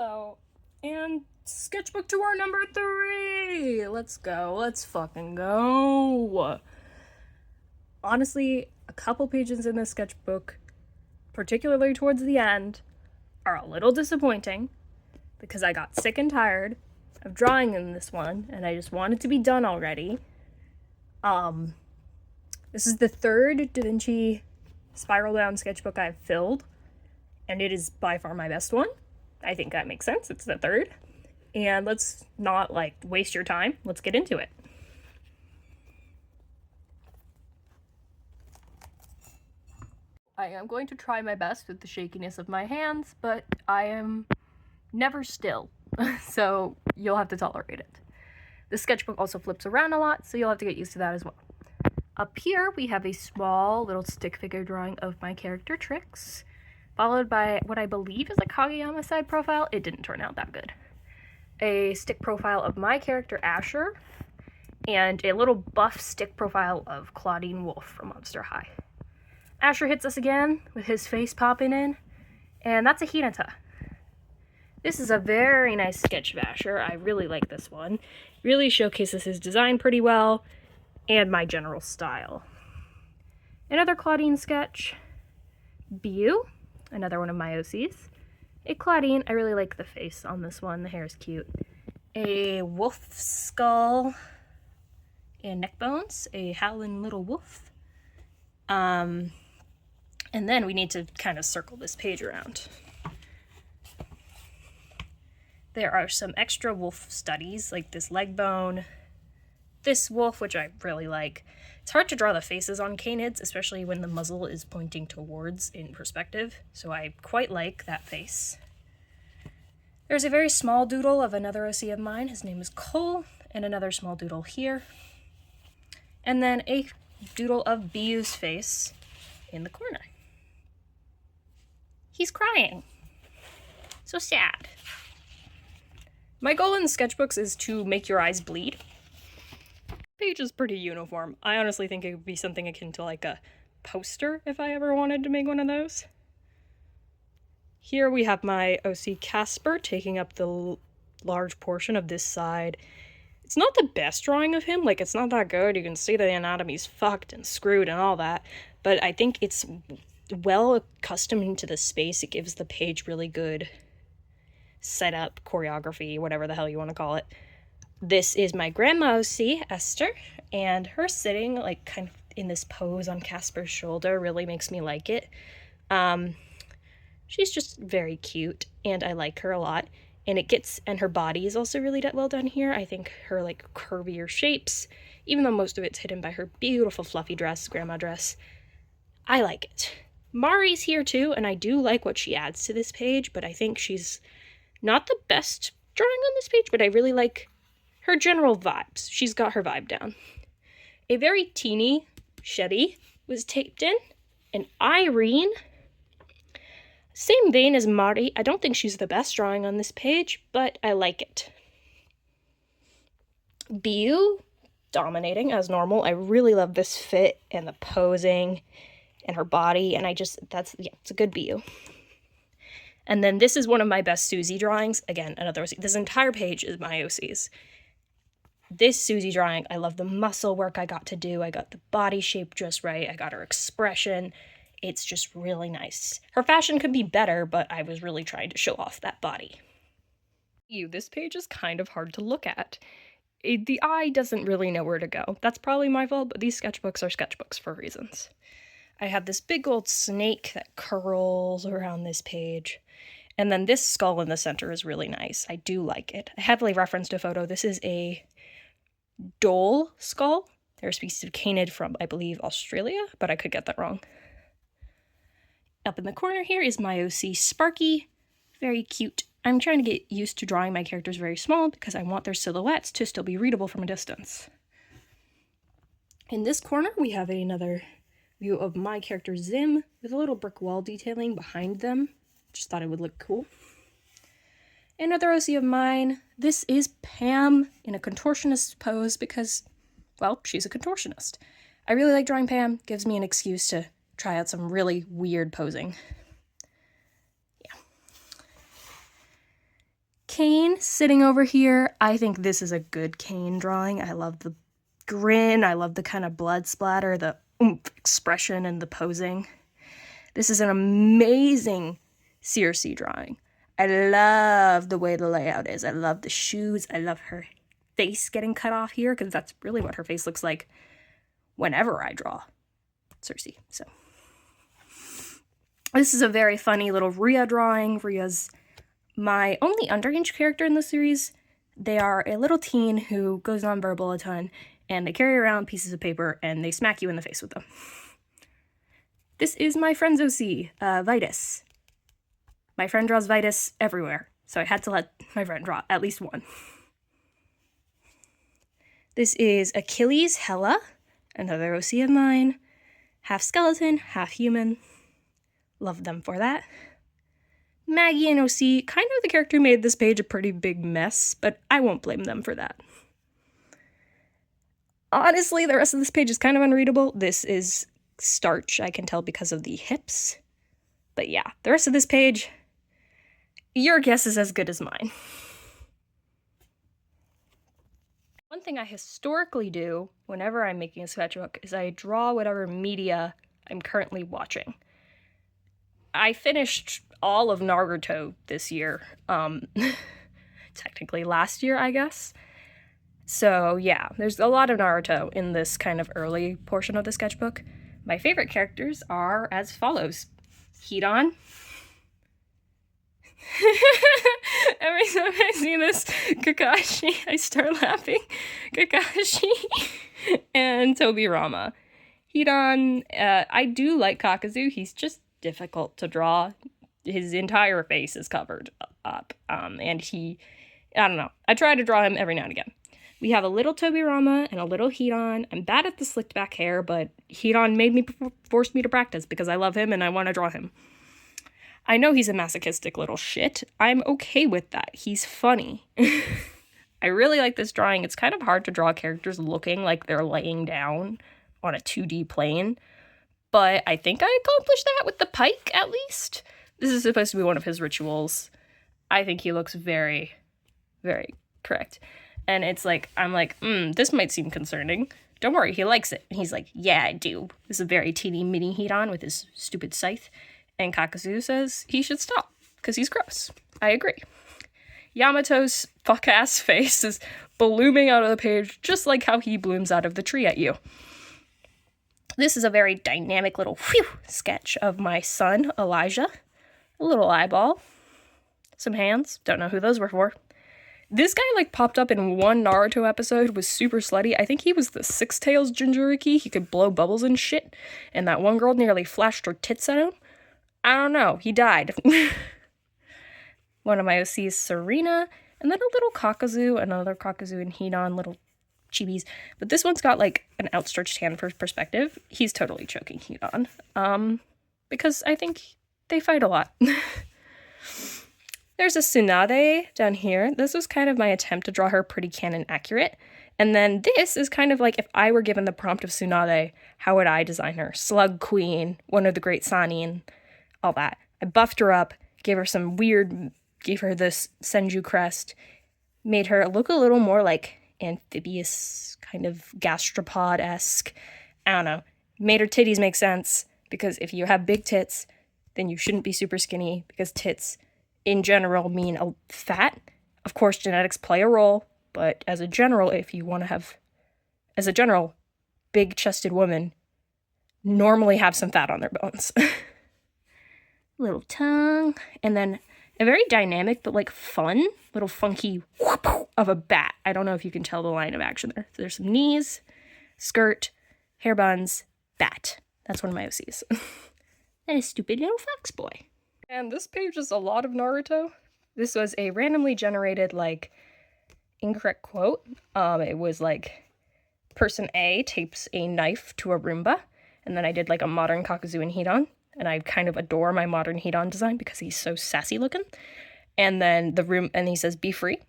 Hello, and Sketchbook Tour number 3! Let's go, let's fucking go! Honestly, a couple pages in this sketchbook, particularly towards the end, are a little disappointing because I got sick and tired of drawing in this one, and I just want it to be done already. This is the third Da Vinci spiral bound sketchbook I've filled, and it is by far my best one. I think that makes sense. It's the third. And let's not, waste your time. Let's get into it. I am going to try my best with the shakiness of my hands, but I am never still, so you'll have to tolerate it. The sketchbook also flips around a lot, so you'll have to get used to that as well. Up here, we have a small little stick figure drawing of my character Trix, followed by what I believe is a Kageyama side profile. It didn't turn out that good. A stick profile of my character Asher, and a little buff stick profile of Claudine Wolf from Monster High. Asher hits us again with his face popping in, and that's a Hinata. This is a very nice sketch of Asher. I really like this one. Really showcases his design pretty well, and my general style. Another Claudine sketch, Biu, another one of my OCs. A Claudine, I really like the face on this one, the hair is cute. A wolf skull and neck bones, a howling little wolf. And then we need to kind of circle this page around. There are some extra wolf studies, like this leg bone, this wolf, which I really like. It's hard to draw the faces on canids, especially when the muzzle is pointing towards in perspective, so I quite like that face. There's a very small doodle of another OC of mine. His name is Cole, and another small doodle here. And then a doodle of Biu's face in the corner. He's crying. So sad. My goal in sketchbooks is to make your eyes bleed. Page is pretty uniform. I honestly think it would be something akin to like a poster if I ever wanted to make one of those. Here we have my OC Casper taking up the large portion of this side. It's not the best drawing of him, it's not that good. You can see the anatomy's fucked and screwed and all that, but I think it's well accustomed to the space. It gives the page really good setup, choreography, whatever the hell you want to call it. This is my grandma OC, Esther, and her sitting kind of in this pose on Casper's shoulder really makes me like it. She's just very cute, and I like her a lot. And her body is also really well done here. I think her curvier shapes, even though most of it's hidden by her beautiful fluffy dress, grandma dress, I like it. Mari's here too, and I do like what she adds to this page, but I think she's not the best drawing on this page, but I really like her general vibes. She's got her vibe down. A very teeny Shetty was taped in, and Irene, same vein as Mari. I don't think she's the best drawing on this page, but I like it. Biu, dominating as normal. I really love this fit and the posing and her body, and it's a good Biu. And then this is one of my best Susie drawings. Again, another OC. This entire page is my OCs. This Susie drawing, I love the muscle work I got to do. I got the body shape just right. I got her expression. It's just really nice. Her fashion could be better, but I was really trying to show off that body. This page is kind of hard to look at. The eye doesn't really know where to go. That's probably my fault, but these sketchbooks are sketchbooks for reasons. I have this big old snake that curls around this page. And then this skull in the center is really nice. I do like it. I heavily referenced a photo. This is a Dole skull. They're a species of canid from, I believe, Australia, but I could get that wrong. Up in the corner here is my OC Sparky. Very cute. I'm trying to get used to drawing my characters very small because I want their silhouettes to still be readable from a distance. In this corner, we have another view of my character Zim with a little brick wall detailing behind them. Just thought it would look cool. Another OC of mine. This is Pam in a contortionist pose because, well, she's a contortionist. I really like drawing Pam. Gives me an excuse to try out some really weird posing. Yeah. cane sitting over here. I think this is a good cane drawing. I love the grin. I love the kind of blood splatter, the oomph expression, and the posing. This is an amazing Circe drawing. I love the way the layout is. I love the shoes. I love her face getting cut off here, because that's really what her face looks like whenever I draw Circe. So this is a very funny little Rhea drawing. Rhea's my only underage character in the series. They are a little teen who goes nonverbal a ton, and they carry around pieces of paper and they smack you in the face with them. This is my friend's OC, Vitus. My friend draws Vitus everywhere, so I had to let my friend draw at least one. This is Achilles Hella, another OC of mine. Half skeleton, half human. Love them for that. Maggie and OC, kind of the character who made this page a pretty big mess, but I won't blame them for that. Honestly, the rest of this page is kind of unreadable. This is starch, I can tell because of the hips. But yeah, the rest of this page, your guess is as good as mine. One thing I historically do whenever I'm making a sketchbook is I draw whatever media I'm currently watching. I finished all of Naruto this year. Technically last year, I guess. So yeah, there's a lot of Naruto in this kind of early portion of the sketchbook. My favorite characters are as follows. Hidan. Every time I see this Kakashi, I start laughing. Kakashi and Tobirama. Hidan, I do like Kakazu. He's just difficult to draw. His entire face is covered up. And I don't know. I try to draw him every now and again. We have a little Tobirama and a little Hidan. I'm bad at the slicked back hair, but Hidan forced me to practice because I love him and I want to draw him. I know he's a masochistic little shit. I'm okay with that. He's funny. I really like this drawing. It's kind of hard to draw characters looking like they're laying down on a 2D plane, but I think I accomplished that with the pike, at least. This is supposed to be one of his rituals. I think he looks very, very correct. And it's like, I'm like, this might seem concerning. Don't worry, he likes it. And he's like, yeah, I do. This is a very teeny mini Hidan with his stupid scythe. And Kakazu says he should stop, because he's gross. I agree. Yamato's fuck-ass face is blooming out of the page, just like how he blooms out of the tree at you. This is a very dynamic little sketch of my son, Elijah. A little eyeball. Some hands. Don't know who those were for. This guy, popped up in one Naruto episode, was super slutty. I think he was the Six Tails Jinchuriki. He could blow bubbles and shit. And that one girl nearly flashed her tits at him. I don't know. He died. One of my OCs, Serena. And then a little Kakazu, another Kakazu and Hidan, little chibis. But this one's got, an outstretched hand for perspective. He's totally choking Hidan. Because I think they fight a lot. There's a Tsunade down here. This was kind of my attempt to draw her pretty canon accurate. And then this is kind of like if I were given the prompt of Tsunade, how would I design her? Slug Queen, one of the great Sanin, all that. I buffed her up, gave her this Senju crest, made her look a little more like amphibious, kind of gastropod-esque. I don't know. Made her titties make sense, because if you have big tits, then you shouldn't be super skinny, because tits in general mean fat. Of course, genetics play a role, but as a general, big-chested women normally have some fat on their bones. Little tongue, and then a very dynamic but fun little funky whoop of a bat. I don't know if you can tell the line of action there. So there's some knees, skirt, hair buns, bat. That's one of my OCs. And a stupid little fox boy. And this page is a lot of Naruto. This was a randomly generated, incorrect quote. It was person A tapes a knife to a Roomba, and then I did, a modern Kakazu and Hidan, and I kind of adore my modern Hidan design because he's so sassy looking. And then and he says, be free.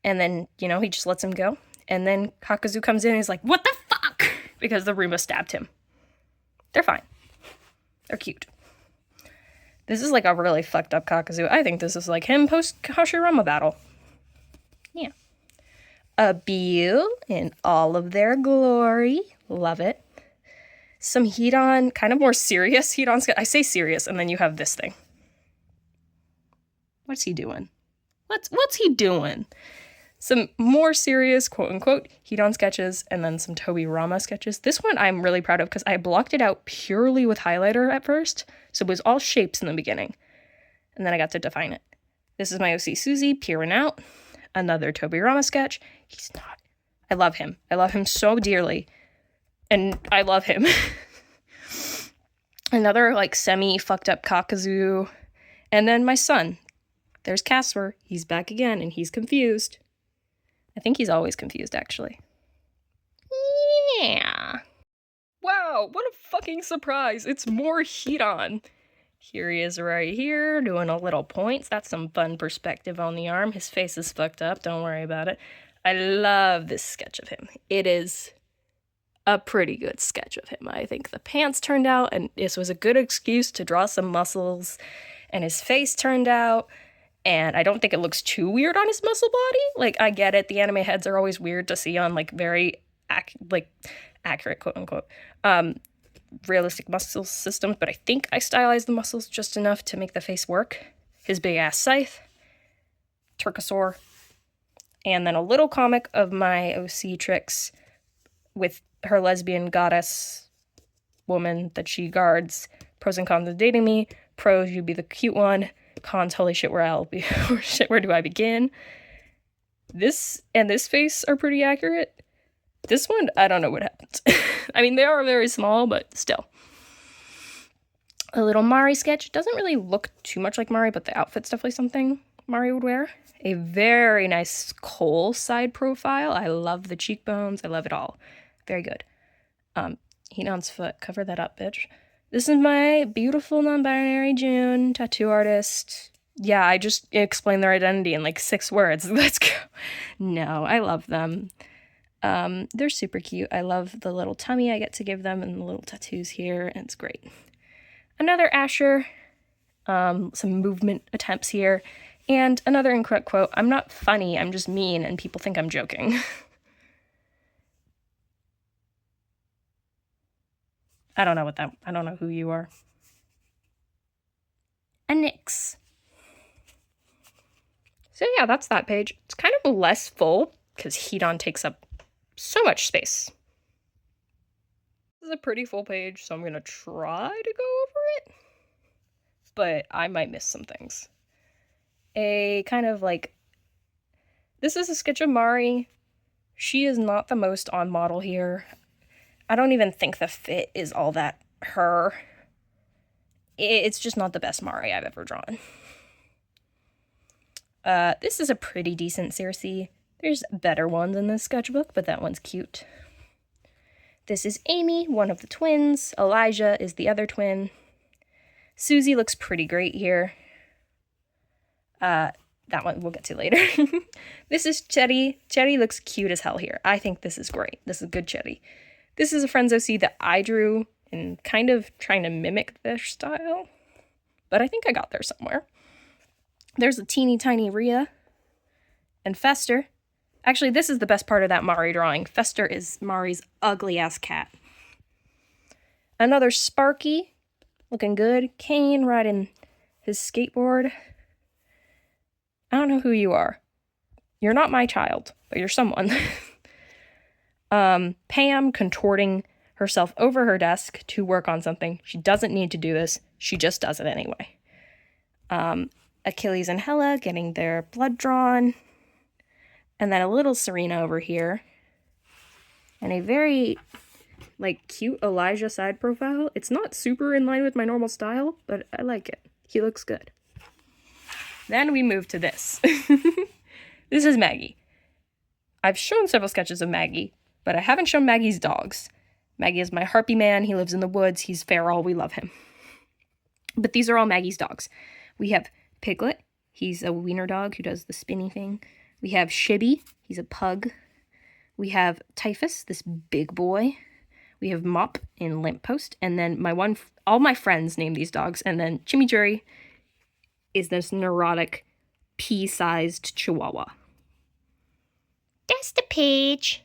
And then, he just lets him go. And then Kakazu comes in and he's like, what the fuck? Because the Roomba stabbed him. They're fine. They're cute. This is like a really fucked up Kakuzu. I think this is like him post Hashirama battle. Yeah. A Biu in all of their glory. Love it. Some Hidan, kind of more serious Hidan. I say serious, and then you have this thing. What's he doing? What's he doing? Some more serious, quote-unquote, Hidan sketches, and then some Tobirama sketches. This one I'm really proud of because I blocked it out purely with highlighter at first, so it was all shapes in the beginning. And then I got to define it. This is my OC Suzy, peering out. Another Tobirama sketch. He's not... I love him. I love him so dearly. And I love him. Another, like, semi-fucked up Kakuzu. And then my son. There's Casper. He's back again, and he's confused. I think he's always confused, actually. Yeah. Wow, what a fucking surprise. It's more Hidan. Here he is right here, doing a little points. That's some fun perspective on the arm. His face is fucked up. Don't worry about it. I love this sketch of him. It is a pretty good sketch of him. I think the pants turned out, and this was a good excuse to draw some muscles, and his face turned out. And I don't think it looks too weird on his muscle body. Like, I get it. The anime heads are always weird to see on, like, very, accurate, quote-unquote, realistic muscle systems. But I think I stylized the muscles just enough to make the face work. His big-ass scythe. Turkosaur. And then a little comic of my OC tricks with her lesbian goddess woman that she guards. Pros and cons of dating me. Pros, you be the cute one. Cons, holy shit, where do I begin? This and this face are pretty accurate. This one, I don't know what happens. I mean, they are very small, but still. A little Mari sketch. Doesn't really look too much like Mari, but the outfit's definitely something Mari would wear. A very nice Cole side profile. I love the cheekbones. I love it all. Very good. Hinon's foot. Cover that up, bitch. This is my beautiful non-binary June, tattoo artist. Yeah, I just explained their identity in like 6 words. Let's go. No, I love them. They're super cute. I love the little tummy I get to give them and the little tattoos here, and it's great. Another Asher, some movement attempts here, and another incorrect quote. I'm not funny, I'm just mean, and people think I'm joking. I don't know who you are. A Nyx. So yeah, that's that page. It's kind of less full because Hidan takes up so much space. This is a pretty full page, so I'm gonna try to go over it, but I might miss some things. A kind of like, this is a sketch of Mari. She is not the most on model here. I don't even think the fit is all that her. It's just not the best Mari I've ever drawn. This is a pretty decent Circe. There's better ones in this sketchbook, but that one's cute. This is Amy, one of the twins. Elijah is the other twin. Suzy looks pretty great here. That one we'll get to later. This is Cherry. Cherry looks cute as hell here. I think this is great. This is good Cherry. This is a Friends OC that I drew and kind of trying to mimic their style, but I think I got there somewhere. There's a teeny tiny Rhea and Fester. Actually, this is the best part of that Mari drawing. Fester is Mari's ugly ass cat. Another Sparky, looking good. Kane riding his skateboard. I don't know who you are. You're not my child, but you're someone. Pam contorting herself over her desk to work on something. She doesn't need to do this. She just does it anyway. Achilles and Hella getting their blood drawn. And then a little Serena over here. And a very, like, cute Elijah side profile. It's not super in line with my normal style, but I like it. He looks good. Then we move to this. This is Maggie. I've shown several sketches of Maggie, but I haven't shown Maggie's dogs. Maggie is my harpy man. He lives in the woods. He's feral. We love him. But these are all Maggie's dogs. We have Piglet. He's a wiener dog who does the spinny thing. We have Shibby. He's a pug. We have Typhus, this big boy. We have Mop and Lamppost, and then all my friends name these dogs, and then Chimichurri is this neurotic, pea-sized chihuahua. That's the page.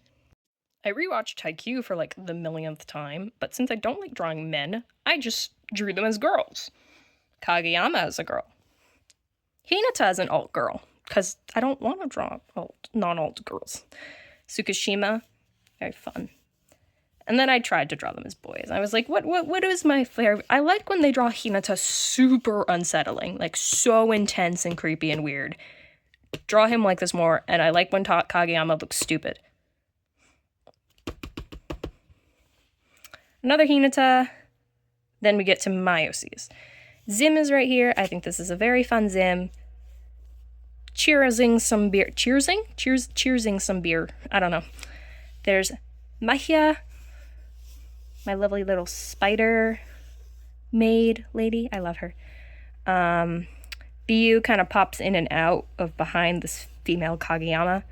I rewatched Haikyuu for like the millionth time, but since I don't like drawing men, I just drew them as girls. Kageyama is a girl. Hinata is an alt girl, because I don't want to draw non-alt girls. Tsukishima, very fun. And then I tried to draw them as boys. I was like, what is my flair? I like when they draw Hinata super unsettling, like so intense and creepy and weird. Draw him like this more, and I like when Kageyama looks stupid. Another Hinata. Then we get to Myoses. Zim is right here. I think this is a very fun Zim. Cheersing some beer. Cheersing some beer. I don't know. There's Mahia, my lovely little spider maid lady. I love her. Biu kind of pops in and out of behind this female Kageyama.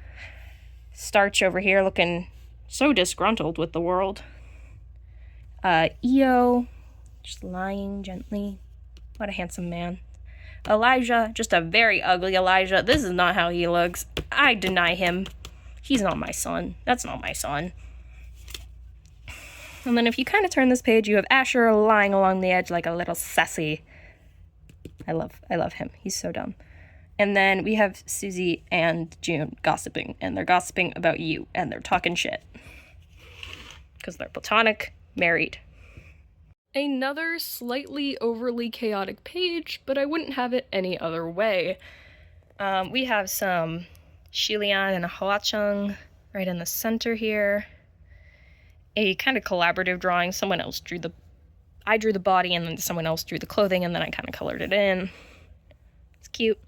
Starch over here looking so disgruntled with the world. Io, just lying gently. What a handsome man. Elijah, just a very ugly Elijah. This is not how he looks. I deny him. He's not my son. That's not my son. And then if you kind of turn this page, you have Asher lying along the edge like a little sassy. I love him. He's so dumb. And then we have Susie and June gossiping, and they're gossiping about you, and they're talking shit. Because they're platonic, married. Another slightly overly chaotic page, but I wouldn't have it any other way. We have some Shilian and Hwachung right in the center here. A kind of collaborative drawing. I drew the body, and then someone else drew the clothing, and then I kind of colored it in. It's cute.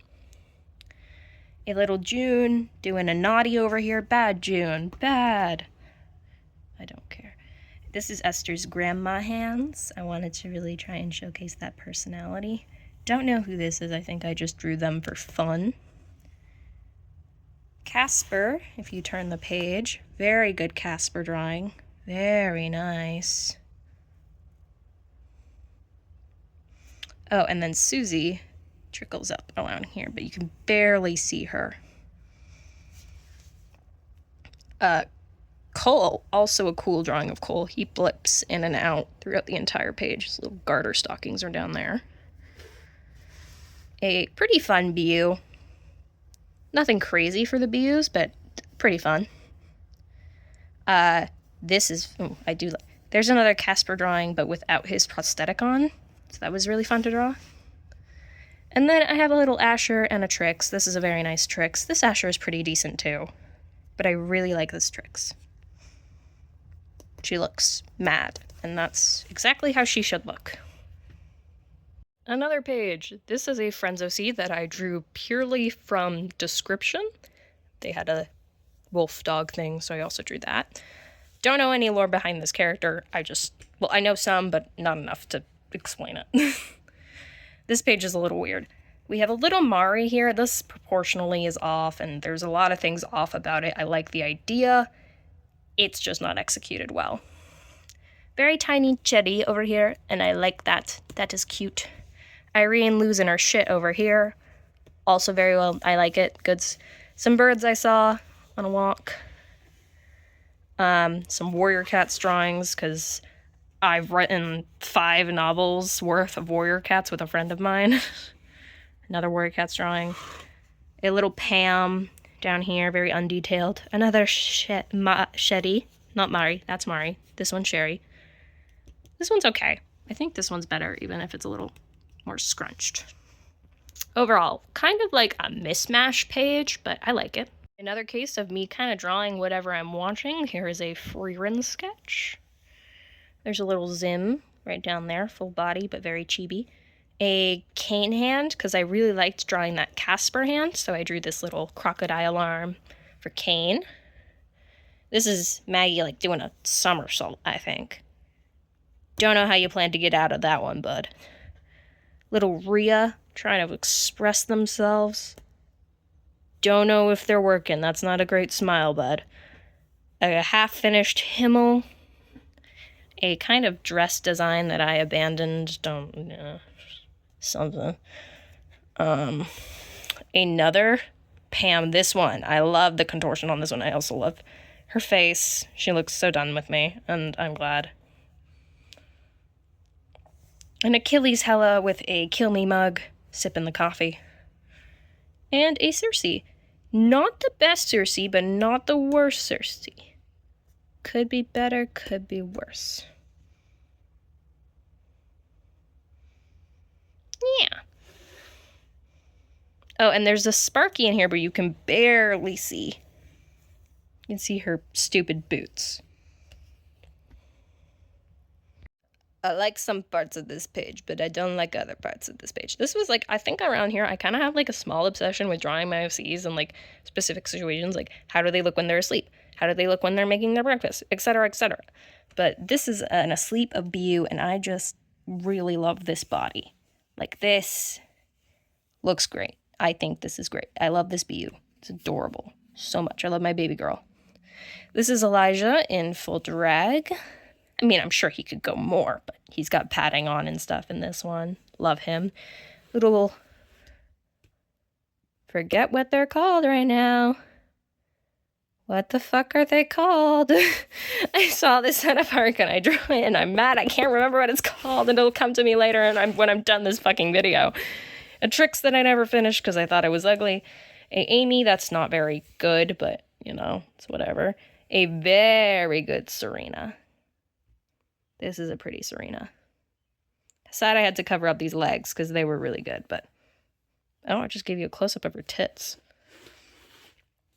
A little June doing a naughty over here. Bad June. Bad. I don't care. This is Esther's grandma hands. I wanted to really try and showcase that personality. Don't know who this is. I think I just drew them for fun. Casper, if you turn the page. Very good Casper drawing. Very nice. Oh, and then Susie trickles up around here, but you can barely see her. Cole, also a cool drawing of Cole. He blips in and out throughout the entire page. His little garter stockings are down there. A pretty fun BU. Nothing crazy for the BUs, but pretty fun. This is, I do like, there's another Casper drawing, but without his prosthetic on. So that was really fun to draw. And then I have a little Asher and a Trix. This is a very nice Trix. This Asher is pretty decent too, but I really like this Trix. She looks mad, and that's exactly how she should look. Another page. This is a Friends OC that I drew purely from description. They had a wolf dog thing, so I also drew that. Don't know any lore behind this character. I know some, but not enough to explain it. This page is a little weird. We have a little Mari here. This proportionally is off, and there's a lot of things off about it. I like the idea. It's just not executed well. Very tiny Chetty over here, and I like that. That is cute. Irene losing her shit over here. Also very well. I like it. Good. Some birds I saw on a walk. Some Warrior Cats drawings, because I've written 5 novels worth of Warrior Cats with a friend of mine. Another Warrior Cats drawing. A little Pam down here, very undetailed. Another Shetty. Not Mari, that's Mari. This one's Sherry. This one's okay. I think this one's better, even if it's a little more scrunched. Overall, kind of like a mismatch page, but I like it. Another case of me kind of drawing whatever I'm watching. Here is a Freerun sketch. There's a little Zim right down there, full body, but very chibi. A cane hand, because I really liked drawing that Casper hand, so I drew this little crocodile arm for Cane. This is Maggie, like, doing a somersault, I think. Don't know how you plan to get out of that one, bud. Little Rhea trying to express themselves. Don't know if they're working. That's not a great smile, bud. A half-finished Himmel. a kind of dress design that I abandoned. Something. Another Pam, this one. I love the contortion on this one. I also love her face. She looks so done with me, and I'm glad. An Achilles Hella with a Kill Me mug, sipping the coffee. And a Circe. Not the best Circe, but not the worst Circe. Could be better, could be worse. Yeah. Oh, and there's a Sparky in here, but you can barely see. You can see her stupid boots. I like some parts of this page, but I don't like other parts of this page. This was like, I think around here, I kind of have like a small obsession with drawing my OCs and like specific situations, like how do they look when they're asleep? How do they look when they're making their breakfast? Etc., etc. But this is an asleep of BU, and I just really love this body. Like, this looks great. I think this is great. I love this BU. It's adorable. So much. I love my baby girl. This is Elijah in full drag. I mean, I'm sure he could go more, but he's got padding on and stuff in this one. Love him. Little... Forget what they're called right now. What the fuck are they called? I saw this at a park and I drew it and I'm mad I can't remember what it's called, and it'll come to me later and when I'm done this fucking video. A Tricks that I never finished because I thought it was ugly. A Amy that's not very good, but, you know, it's whatever. A very good Serena. This is a pretty Serena. Sad I had to cover up these legs because they were really good, but... Oh, I just gave you a close-up of her tits.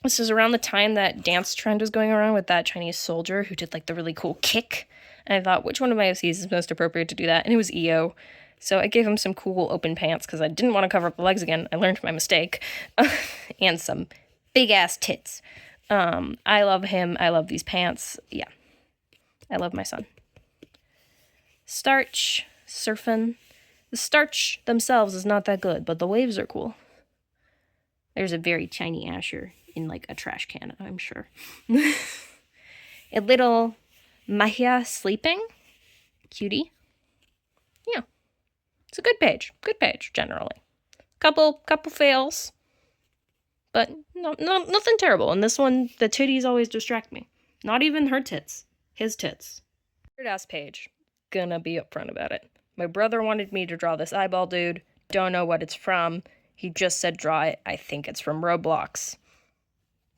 This is around the time that dance trend was going around with that Chinese soldier who did, like, the really cool kick. And I thought, which one of my OCs is most appropriate to do that? And it was EO. So I gave him some cool open pants because I didn't want to cover up the legs again. I learned my mistake. And some big-ass tits. I love him. I love these pants. Yeah. I love my son. Starch. Surfing. The starch themselves is not that good, but the waves are cool. There's a very tiny Asher in, like, a trash can, I'm sure. A little Mahia sleeping. Cutie. Yeah. It's a good page. Good page, generally. Couple fails. But nothing terrible. And this one, the titties always distract me. Not even her tits. His tits. Weird-ass page. Gonna be upfront about it. My brother wanted me to draw this eyeball dude. Don't know what it's from. He just said draw it. I think it's from Roblox.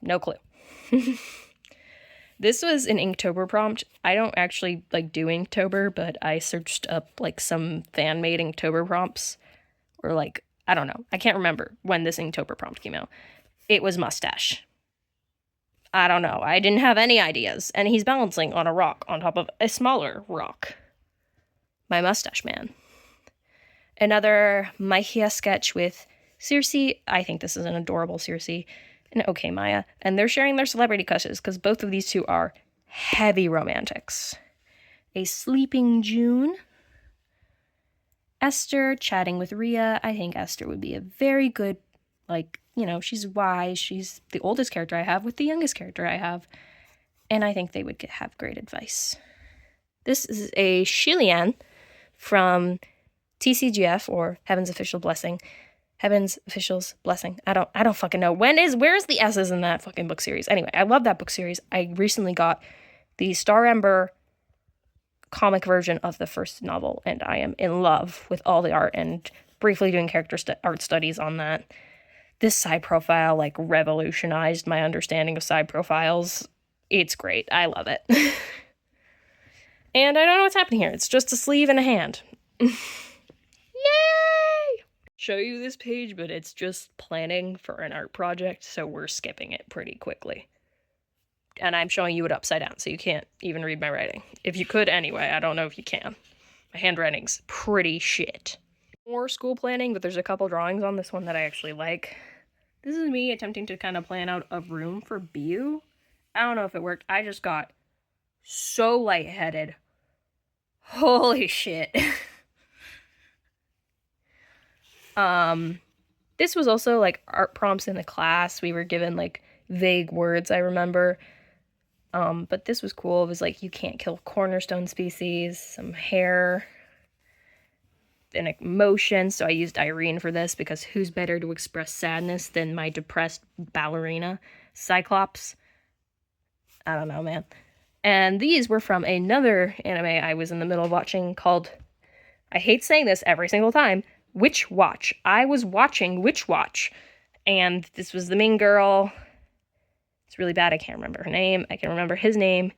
No clue. This was an Inktober prompt. I don't actually like do Inktober, but I searched up like some fan-made Inktober prompts. Or like, I don't know. I can't remember when this Inktober prompt came out. It was mustache. I don't know. I didn't have any ideas. And he's balancing on a rock on top of a smaller rock. My mustache man. Another Maihia sketch with Circe. I think this is an adorable Circe. And okay, Maya. And they're sharing their celebrity crushes because both of these two are heavy romantics. A sleeping June. Esther chatting with Rhea. I think Esther would be a very good, like, you know, she's wise. She's the oldest character I have with the youngest character I have. And I think they would have great advice. This is a Shilian from TCGF, or Heaven's Official Blessing. Heaven's Official's Blessing. I don't fucking know. Where's the S's in that fucking book series? Anyway, I love that book series. I recently got the Star Ember comic version of the first novel, and I am in love with all the art and briefly doing character art studies on that. This side profile, like, revolutionized my understanding of side profiles. It's great. I love it. And I don't know what's happening here. It's just a sleeve and a hand. Yay! Show you this page, but it's just planning for an art project, so we're skipping it pretty quickly. And I'm showing you it upside down, so you can't even read my writing. If you could anyway, I don't know if you can. My handwriting's pretty shit. More school planning, but there's a couple drawings on this one that I actually like. This is me attempting to kind of plan out a room for Bu. I don't know if it worked. I just got so lightheaded. Holy shit. This was also like art prompts in the class. We were given like vague words, I remember. But this was cool. It was like, you can't kill cornerstone species, some hair, an emotion. So I used Irene for this because who's better to express sadness than my depressed ballerina, Cyclops? I don't know, man. And these were from another anime I was in the middle of watching called, I hate saying this every single time, Witch Watch. I was watching Witch Watch, and this was the main girl. It's really bad. I can't remember her name. I can remember his name.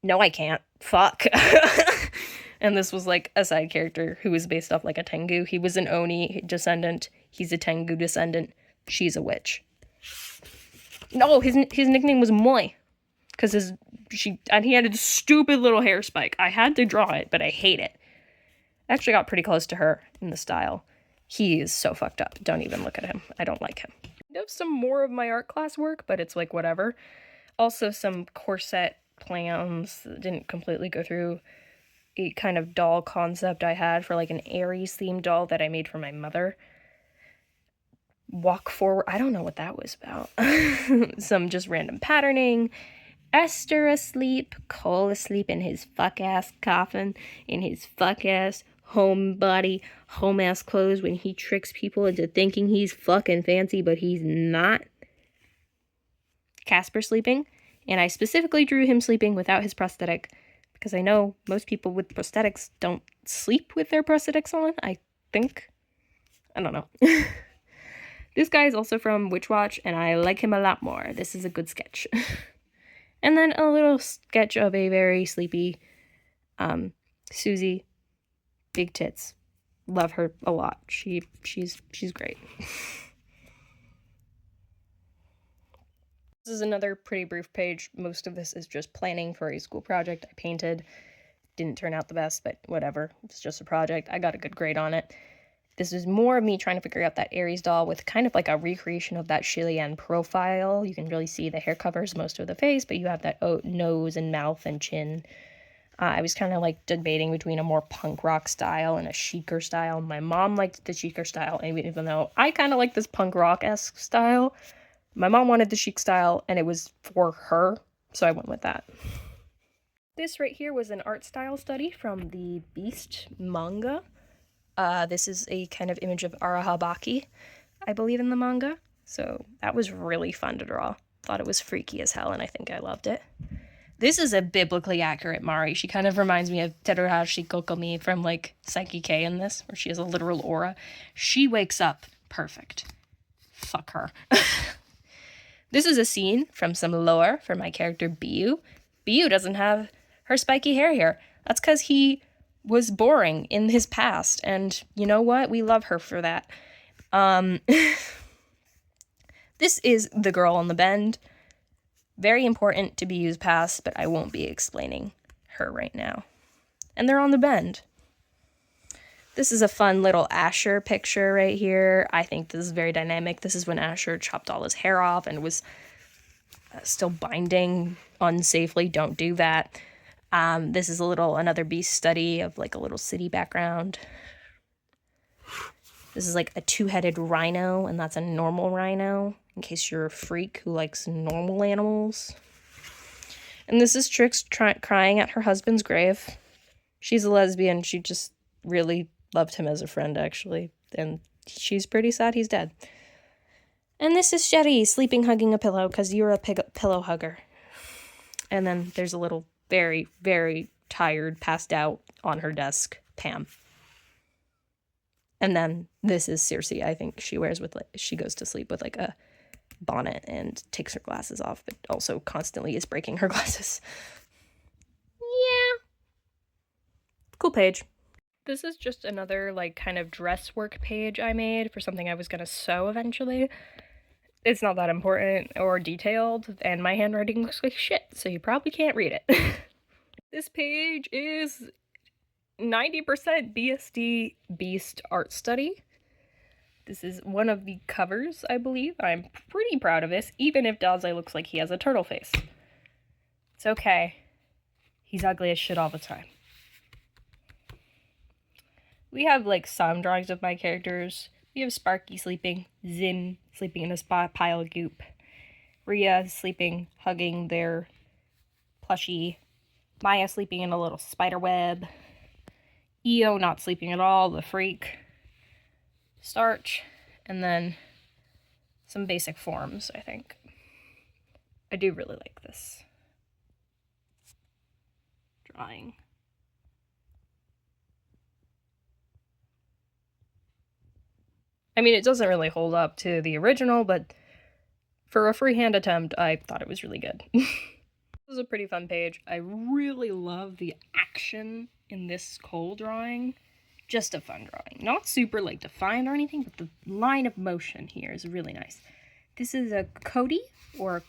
No, I can't. Fuck. And this was like a side character who was based off like a Tengu. He was an Oni descendant. He's a Tengu descendant. She's a witch. No, his nickname was Moi. Because he had a stupid little hair spike. I had to draw it, but I hate it. I actually got pretty close to her in the style. He is so fucked up. Don't even look at him. I don't like him. I have some more of my art class work, but it's like whatever. Also some corset plans that didn't completely go through. A kind of doll concept I had for like an Aries themed doll that I made for my mother. Walk forward. I don't know what that was about. Some just random patterning. Esther asleep, Cole asleep in his fuck-ass coffin, in his fuck-ass homebody, home-ass clothes when he tricks people into thinking he's fucking fancy, but he's not. Casper sleeping, and I specifically drew him sleeping without his prosthetic, because I know most people with prosthetics don't sleep with their prosthetics on, I think. I don't know. This guy is also from Witch Watch, and I like him a lot more. This is a good sketch. And then a little sketch of a very sleepy Susie. Big tits. Love her a lot. She's great. This is another pretty brief page. Most of this is just planning for a school project I painted. Didn't turn out the best, but whatever. It's just a project. I got a good grade on it. This is more of me trying to figure out that Aries doll with kind of like a recreation of that Chilean profile. You can really see the hair covers most of the face, but you have that nose and mouth and chin. I was kind of like debating between a more punk rock style and a chicer style. My mom liked the chicer style, even though I kind of like this punk rock-esque style. My mom wanted the chic style, and it was for her, so I went with that. This right here was an art style study from the Beast manga. This is a kind of image of Arahabaki, I believe, in the manga. So that was really fun to draw. Thought it was freaky as hell, and I think I loved it. This is a biblically accurate Mari. She kind of reminds me of Teruhashi Kokomi from, like, Psyche K in this, where she has a literal aura. She wakes up perfect. Fuck her. This is a scene from some lore for my character Biu. Biu doesn't have her spiky hair here. That's because he was boring in his past, and you know what? We love her for that. This is the girl on the bend. Very important to be used past, but I won't be explaining her right now. And they're on the bend. This is a fun little Asher picture right here. I think this is very dynamic. This is when Asher chopped all his hair off and was still binding unsafely. Don't do that. This is another beast study of like a little city background. This is like a two-headed rhino, and that's a normal rhino, in case you're a freak who likes normal animals. And this is Trix crying at her husband's grave. She's a lesbian. She just really loved him as a friend, actually. And she's pretty sad he's dead. And this is Sherry sleeping, hugging a pillow, because you're a pillow hugger. And then there's a little very, very tired, passed out on her desk, Pam. And then this is Circe. I think she goes to sleep with like a bonnet and takes her glasses off, but also constantly is breaking her glasses. Yeah. Cool page. This is just another like kind of dress work page I made for something I was gonna sew eventually. It's not that important or detailed, and my handwriting looks like shit, so you probably can't read it. This page is 90% BSD Beast art study. This is one of the covers, I believe. I'm pretty proud of this, even if Daze looks like he has a turtle face. It's okay. He's ugly as shit all the time. We have, like, some drawings of my characters. We have Sparky sleeping, Zin sleeping in a pile of goop. Rhea is sleeping, hugging their plushie. Maya sleeping in a little spider web. Io not sleeping at all, the freak. Starch. And then some basic forms, I think. I do really like this drawing. I mean, it doesn't really hold up to the original, but for a freehand attempt, I thought it was really good. This is a pretty fun page. I really love the action in this Cole drawing. Just a fun drawing. Not super, like, defined or anything, but the line of motion here is really nice. This is a Cody, or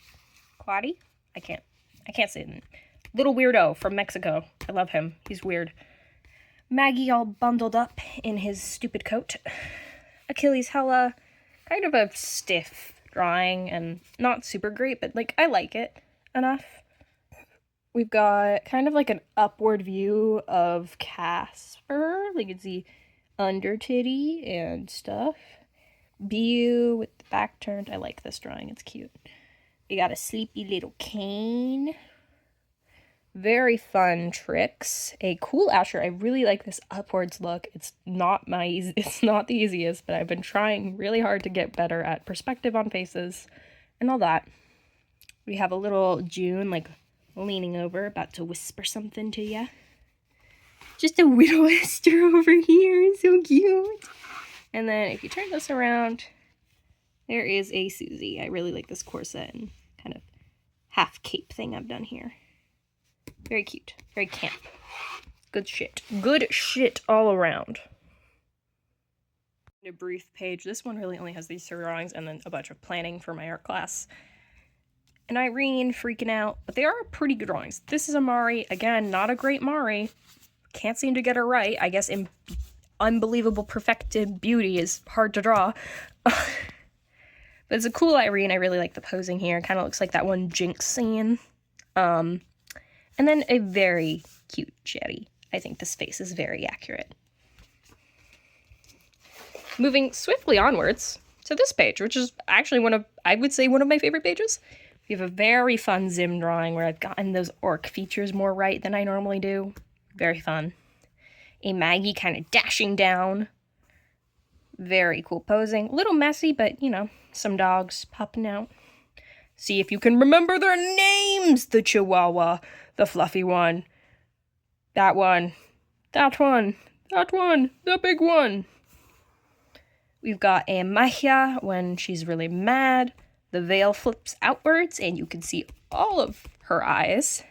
Claudia? I can't say it. Little weirdo from Mexico. I love him. He's weird. Maggie all bundled up in his stupid coat. Achilles hella, kind of a stiff drawing and not super great, but like I like it enough. We've got kind of like an upward view of Casper. Like it's the under titty and stuff. Bu with the back turned. I like this drawing. It's cute. We got a sleepy little cane. Very fun tricks. A cool Asher. I really like this upwards look. It's not the easiest, but I've been trying really hard to get better at perspective on faces and all that. We have a little June like leaning over, about to whisper something to ya. Just a widow Esther over here. So cute. And then if you turn this around, there is a Susie. I really like this corset and kind of half cape thing I've done here. Very cute. Very camp. Good shit. Good shit all around. A brief page. This one really only has these 3 drawings and then a bunch of planning for my art class. And Irene freaking out, but they are pretty good drawings. This is a Mari. Again, not a great Mari. Can't seem to get her right. I guess in unbelievable perfected beauty is hard to draw. But it's a cool Irene. I really like the posing here. Kind of looks like that one Jinx scene. And then a very cute Jetty. I think this face is very accurate. Moving swiftly onwards to this page, which is actually I would say one of my favorite pages. We have a very fun Zim drawing where I've gotten those orc features more right than I normally do. Very fun. A Maggie kind of dashing down. Very cool posing. A little messy, but, you know, some dogs popping out. See if you can remember their names! The Chihuahua, the fluffy one, that one, that one, that one, the big one. We've got a Magia when she's really mad. The veil flips outwards and you can see all of her eyes.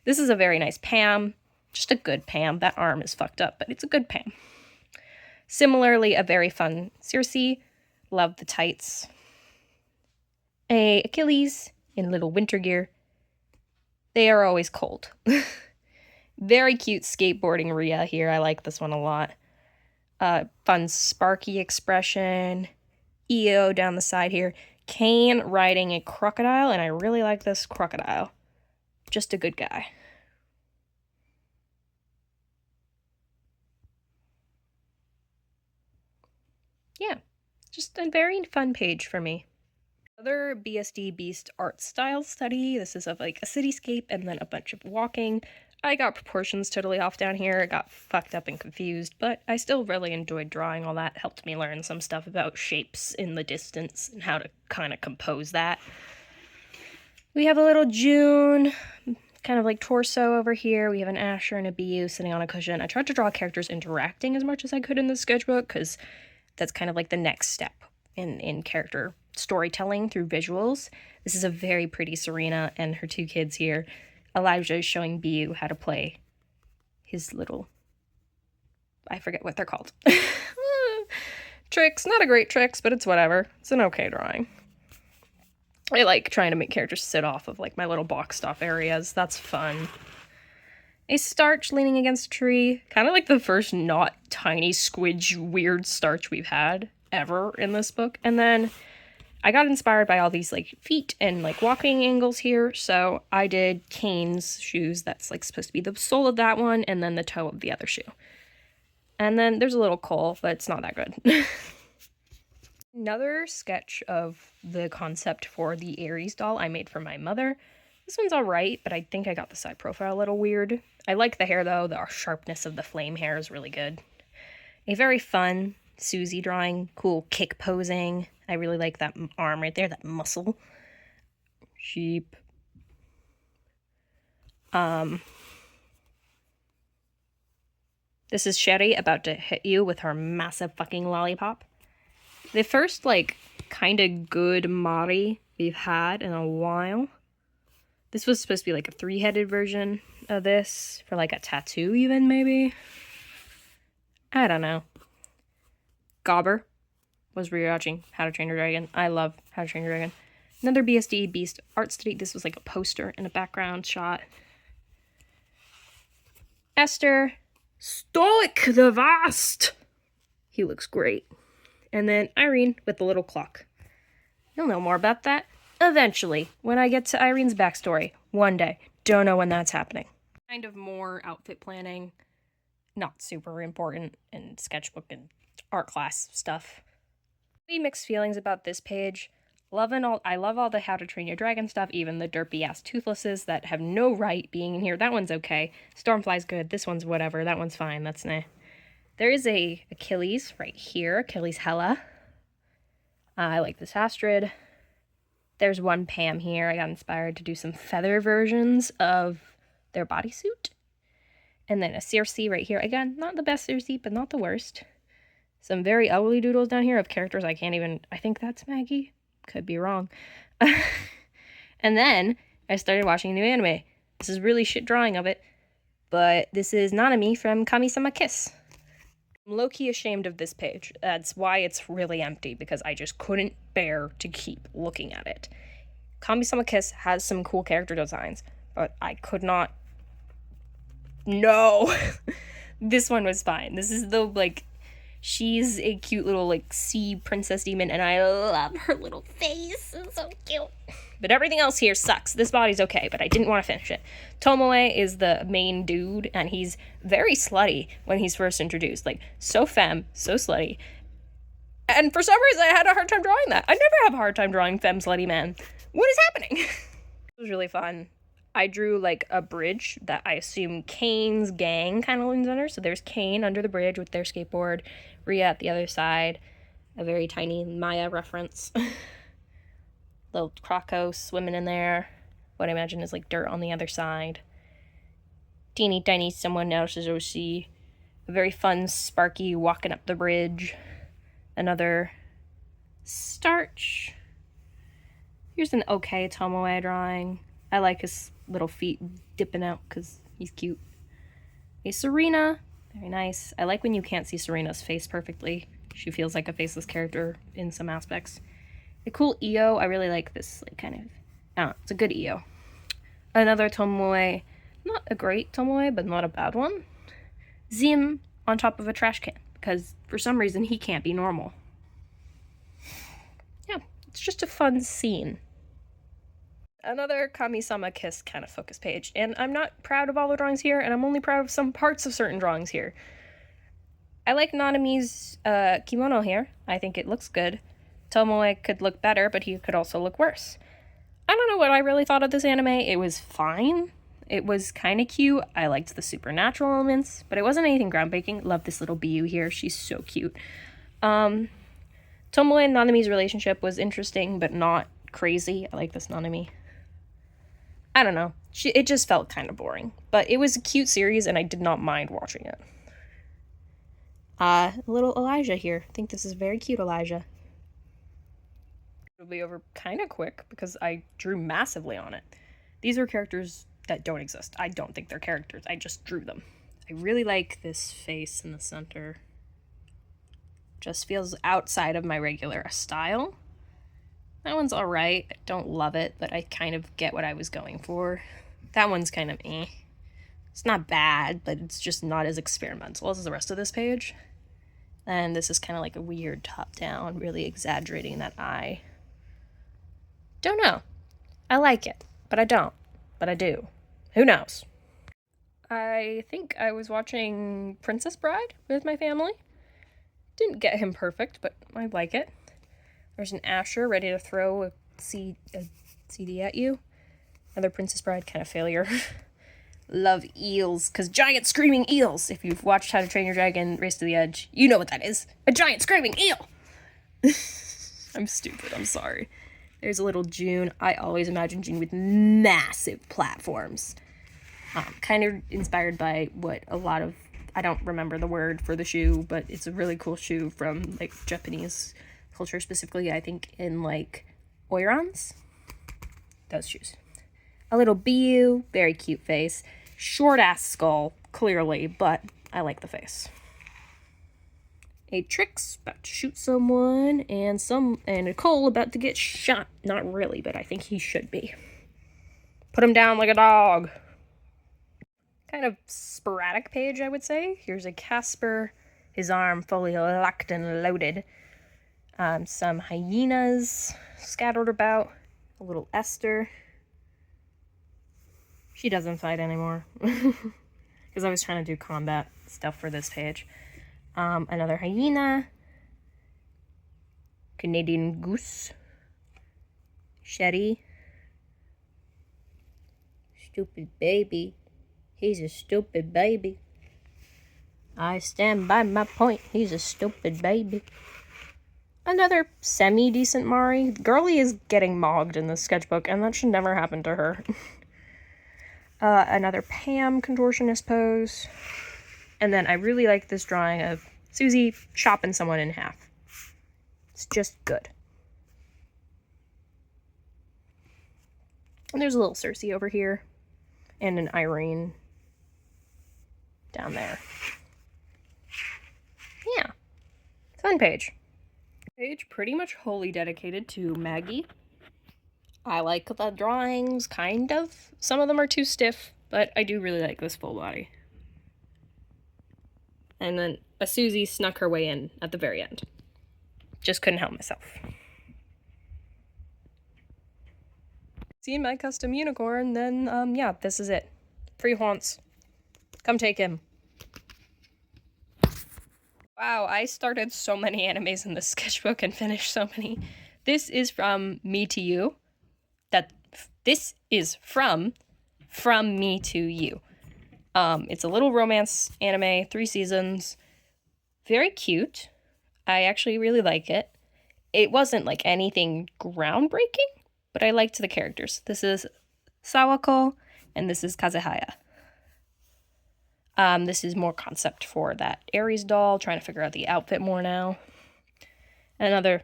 This is a very nice Pam. Just a good Pam. That arm is fucked up, but it's a good Pam. Similarly, a very fun Circe. Love the tights. A Achilles in little winter gear. They are always cold. Very cute skateboarding Rhea here. I like this one a lot. Fun sparky expression. Io down the side here. Kane riding a crocodile, and I really like this crocodile. Just a good guy. Yeah, just a very fun page for me. Another BSD Beast art style study. This is of like a cityscape and then a bunch of walking. I got proportions totally off down here. It got fucked up and confused, but I still really enjoyed drawing all that. It helped me learn some stuff about shapes in the distance and how to kind of compose that. We have a little June, kind of like torso over here. We have an Asher and a Bu sitting on a cushion. I tried to draw characters interacting as much as I could in this sketchbook because that's kind of like the next step in character storytelling through visuals. This is a very pretty Serena and her 2 kids here. Elijah is showing Bu how to play his little, I forget what they're called. Tricks. Not a great tricks, but it's whatever. It's an okay drawing. I like trying to make characters sit off of like my little boxed off areas. That's fun. A Starch leaning against a tree. Kind of like the first not tiny squidge weird Starch we've had ever in this book. And then I got inspired by all these like feet and like walking angles here. So I did Kane's shoes. That's like supposed to be the sole of that one and then the toe of the other shoe. And then there's a little Cole, but it's not that good. Another sketch of the concept for the Aries doll I made for my mother. This one's alright, but I think I got the side profile a little weird. I like the hair though, the sharpness of the flame hair is really good. A very fun Susie drawing, cool kick posing. I really like that arm right there, that muscle. Sheep. This is Sherry about to hit you with her massive fucking lollipop. The first, like, kind of good Mari we've had in a while. This was supposed to be like a three-headed version of this, for like a tattoo even, maybe? I don't know. Gobber was rewatching How to Train Your Dragon. I love How to Train Your Dragon. Another BSD Beast art study. This was like a poster in a background shot. Esther. Stoic the Vast. He looks great. And then Irene with the little clock. You'll know more about that eventually, when I get to Irene's backstory. One day. Don't know when that's happening. Kind of more outfit planning. Not super important in sketchbook and art class stuff. Mixed feelings about this page. I love all the How to Train Your Dragon stuff, even the derpy ass toothlesses that have no right being in here. That one's okay. Stormfly's good. This one's whatever. That one's fine. That's nah. There is a Achilles right here. Achilles Hella. I like this Astrid. There's one Pam here. I got inspired to do some feather versions of their bodysuit. And then a Circe right here. Again, not the best Circe, but not the worst. Some very ugly doodles down here of characters I can't even... I think that's Maggie. Could be wrong. And then I started watching a new anime. This is really shit drawing of it. But this is Nanami from Kami-sama Kiss. I'm low-key ashamed of this page. That's why it's really empty, because I just couldn't bear to keep looking at it. Kami-sama Kiss has some cool character designs, but I could not... No! This one was fine. This is the, like... She's a cute little, like, sea princess demon, and I love her little face. It's so cute. But everything else here sucks. This body's okay, but I didn't want to finish it. Tomoe is the main dude, and he's very slutty when he's first introduced. Like, so femme, so slutty. And for some reason, I had a hard time drawing that. I never have a hard time drawing femme slutty man. What is happening? It was really fun. I drew, like, a bridge that I assume Kane's gang kind of leans under. So there's Kane under the bridge with their skateboard, Rhea at the other side, a very tiny Maya reference. Little Croco swimming in there. What I imagine is, like, dirt on the other side. Teeny tiny someone else's OC. A very fun Sparky walking up the bridge. Another Starch. Here's an okay Tomoe drawing. I like his little feet dipping out because he's cute. A Serena. Very nice. I like when you can't see Serena's face perfectly. She feels like a faceless character in some aspects. A cool EO. I really like this, like, kind of... I don't know. It's a good EO. Another Tomoe. Not a great Tomoe, but not a bad one. Zim on top of a trash can. Because for some reason he can't be normal. Yeah. It's just a fun scene. Another Kami-sama Kiss kind of focus page. And I'm not proud of all the drawings here, and I'm only proud of some parts of certain drawings here. I like Nanami's kimono here. I think it looks good. Tomoe could look better, but he could also look worse. I don't know what I really thought of this anime. It was fine. It was kind of cute. I liked the supernatural elements, but it wasn't anything groundbreaking. Love this little Biu here. She's so cute. Tomoe and Nanami's relationship was interesting, but not crazy. I like this Nanami. I don't know. It just felt kind of boring. But it was a cute series, and I did not mind watching it. Little Elijah here. I think this is very cute, Elijah. It'll be over kind of quick, because I drew massively on it. These are characters that don't exist. I don't think they're characters. I just drew them. I really like this face in the center. Just feels outside of my regular style. That one's alright. I don't love it, but I kind of get what I was going for. That one's kind of eh. It's not bad, but it's just not as experimental as the rest of this page. And this is kind of like a weird top-down, really exaggerating that eye. Don't know. I like it, but I don't. But I do. Who knows? I think I was watching Princess Bride with my family. Didn't get him perfect, but I like it. There's an Asher ready to throw a CD at you. Another Princess Bride kind of failure. Love eels, because giant screaming eels. If you've watched How to Train Your Dragon Race to the Edge, you know what that is. A giant screaming eel! I'm stupid, I'm sorry. There's a little June. I always imagine June with massive platforms. Kind of inspired by what a lot of, I don't remember the word for the shoe, but it's a really cool shoe from, like, Japanese culture, specifically, I think, in, like, oirons. Those shoes. A little Biu, very cute face. Short-ass skull, clearly, but I like the face. A Trix about to shoot someone, and a Cole about to get shot. Not really, but I think he should be. Put him down like a dog. Kind of sporadic page, I would say. Here's a Casper, his arm fully locked and loaded. Some hyenas scattered about. A little Esther. She doesn't fight anymore. Because I was trying to do combat stuff for this page. Another hyena. Canadian goose. Shetty. Stupid baby. He's a stupid baby. I stand by my point. He's a stupid baby. Another semi-decent Mari. Girlie is getting mogged in this sketchbook, and that should never happen to her. Another Pam contortionist pose. And then I really like this drawing of Susie chopping someone in half. It's just good. And there's a little Cersei over here. And an Irene down there. Yeah. Fun page. Page pretty much wholly dedicated to Maggie. I like the drawings, kind of. Some of them are too stiff, but I do really like this full body. And then a Susie snuck her way in at the very end. Just couldn't help myself. See my custom unicorn, then, yeah, this is it. Free haunts. Come take him. Wow, I started so many animes in this sketchbook and finished so many. This is from Me to You. This is from Me to You. It's a little romance anime, 3 seasons. Very cute. I actually really like it. It wasn't like anything groundbreaking, but I liked the characters. This is Sawako, and this is Kazuhaya. This is more concept for that Aries doll, trying to figure out the outfit more now. Another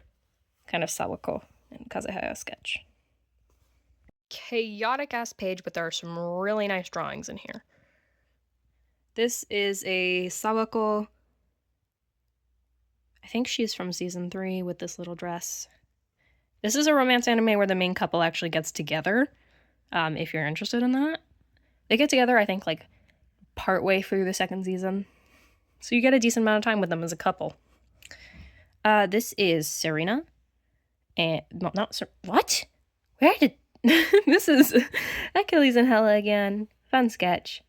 kind of Sawako and Kazuhaya sketch. Chaotic ass page, but there are some really nice drawings in here. This is a Sawako. I think she's from season 3 with this little dress. This is a romance anime where the main couple actually gets together. If you're interested in that. They get together, I think, like, partway through the 2nd season. So you get a decent amount of time with them as a couple. This is Serena. And, no, not what? Where did... This is Achilles and Hella again. Fun sketch.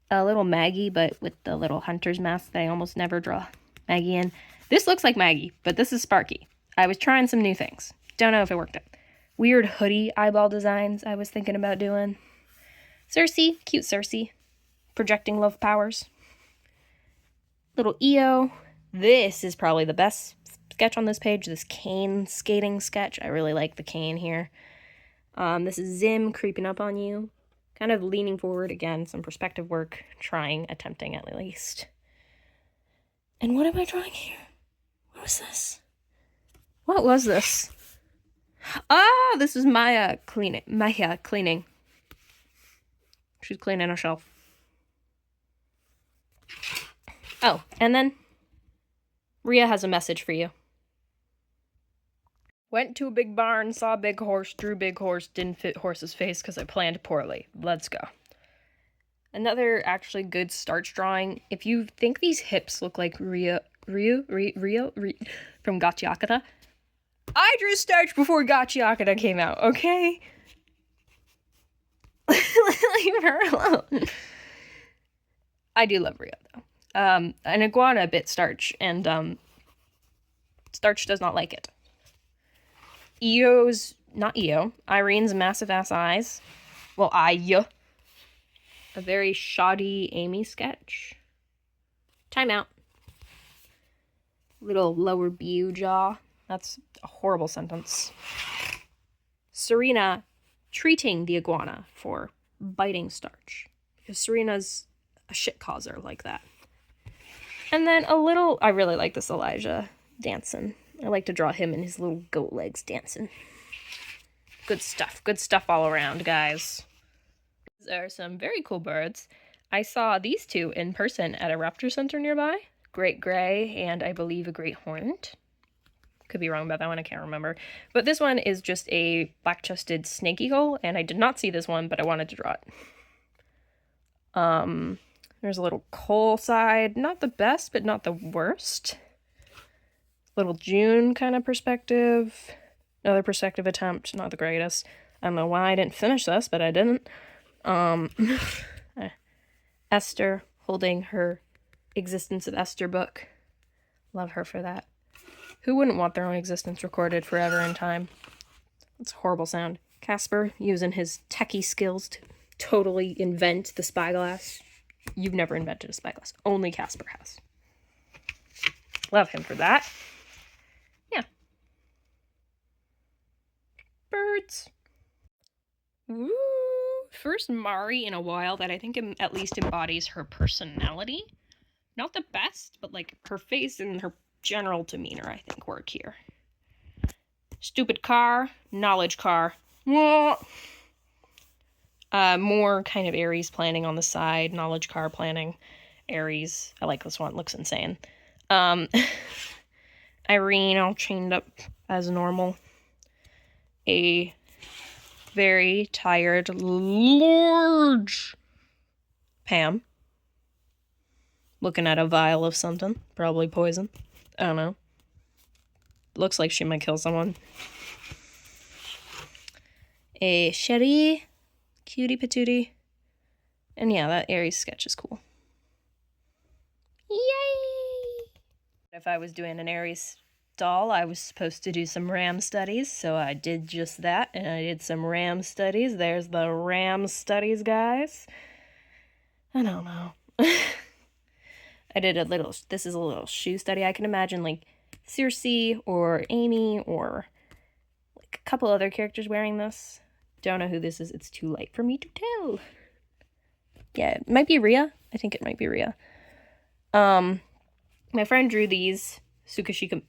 A little Maggie, but with the little hunter's mask that I almost never draw Maggie in. This looks like Maggie, but this is Sparky. I was trying some new things. Don't know if it worked out. Weird hoodie eyeball designs I was thinking about doing. Cersei, cute Cersei. Projecting love powers. Little EO. This is probably the best sketch on this page, this cane skating sketch. I really like the cane here. This is Zim creeping up on you. Kind of leaning forward, again, some perspective work, attempting at least. And what am I drawing here? What was this? What was this? Oh, this is Maya cleaning. She's cleaning a shelf. Oh, and then Rhea has a message for you. Went to a big barn, saw a big horse, drew big horse, didn't fit horse's face because I planned poorly. Let's go. Another actually good starch drawing. If you think these hips look like Ryu from Gachiakata, I drew starch before Gachiakata came out, okay? Leave her alone. I do love Rhea, though. An iguana bit starch, and starch does not like it. Irene's massive ass eyes. Well, a very shoddy Amy sketch. Timeout. Little lower view jaw. That's a horrible sentence. Serena treating the iguana for biting starch. Because Serena's a shit causer like that. And then I really like this Elijah dancing. I like to draw him and his little goat legs dancing. Good stuff all around, guys. There are some very cool birds. I saw these two in person at a raptor center nearby. Great gray and I believe a great horned. Could be wrong about that one, I can't remember. But this one is just a black-chested snake eagle, and I did not see this one, but I wanted to draw it. There's a little coal side. Not the best, but not the worst. Little June kind of perspective. Another perspective attempt, not the greatest. I don't know why I didn't finish this, but I didn't. Esther holding her Existence of Esther book. Love her for that. Who wouldn't want their own existence recorded forever in time? That's a horrible sound. Casper using his techie skills to totally invent the spyglass. You've never invented a spyglass. Only Casper has. Love him for that. Yeah. Birds. Woo! First Mari in a while that I think at least embodies her personality. Not the best, but like her face and her general demeanor, I think, work here. Stupid car, knowledge car. More kind of Aries planning on the side, knowledge car planning. Aries. I like this one, looks insane. Irene all chained up as normal. A very tired, large Pam. Looking at a vial of something, probably poison. I don't know. Looks like she might kill someone. A Sherry. Cutie patootie. And yeah, that Aries sketch is cool. Yay! If I was doing an Aries doll, I was supposed to do some RAM studies, so I did just that, and I did some RAM studies. There's the RAM studies, guys. I don't know. I did this is a little shoe study. I can imagine like Circe or Amy or like a couple other characters wearing this. Don't know who this is. It's too late for me to tell. Yeah, it might be Rhea. I think it might be Rhea. My friend drew these Tsukishima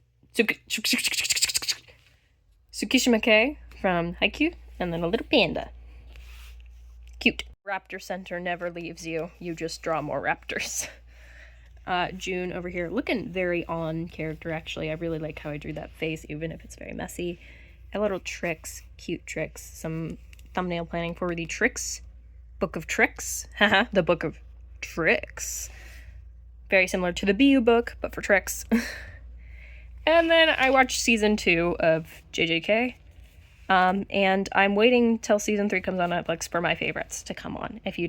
K from Haikyuu, and then a little panda. Cute. Raptor Center never leaves you. You just draw more raptors. June over here, looking very on character, actually. I really like how I drew that face, even if it's very messy. A little tricks, cute tricks, some thumbnail planning for the Tricks Book of Tricks. Haha, the Book of Tricks. Very similar to the BU book, but for tricks. And then I watched season 2 of JJK. And I'm waiting till season 3 comes on Netflix for my favorites to come on. If you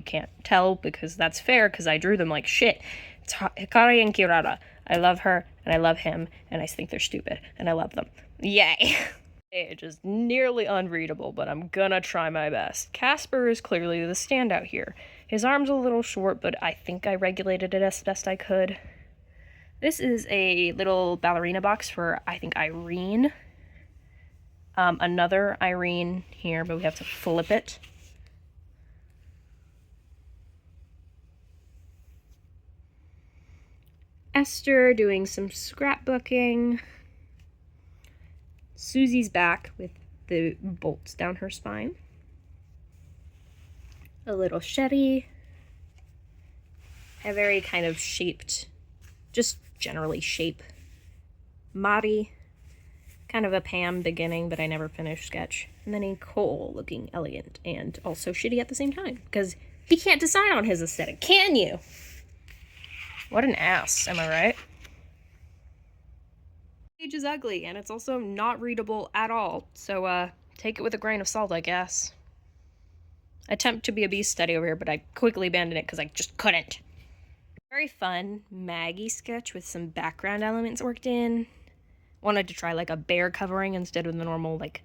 can't tell, because that's fair, because I drew them like shit. It's Hikari and Kirara. I love her, and I love him, and I think they're stupid, and I love them. Yay! It's just nearly unreadable, but I'm gonna try my best. Casper is clearly the standout here. His arm's a little short, but I think I regulated it as best I could. This is a little ballerina box for, I think, Irene. Another Irene here, but we have to flip it. Esther doing some scrapbooking. Susie's back with the bolts down her spine. A little Shetty. A very kind of shaped, just generally shape. Mari. Kind of a Pam beginning, but I never finished sketch. And then a Cole looking elegant and also shitty at the same time. Because he can't decide on his aesthetic, can you? What an ass, am I right? Page is ugly, and it's also not readable at all. So, take it with a grain of salt, I guess. Attempt to be a beast study over here, but I quickly abandoned it because I just couldn't. Very fun Maggie sketch with some background elements worked in. Wanted to try like a bear covering instead of the normal like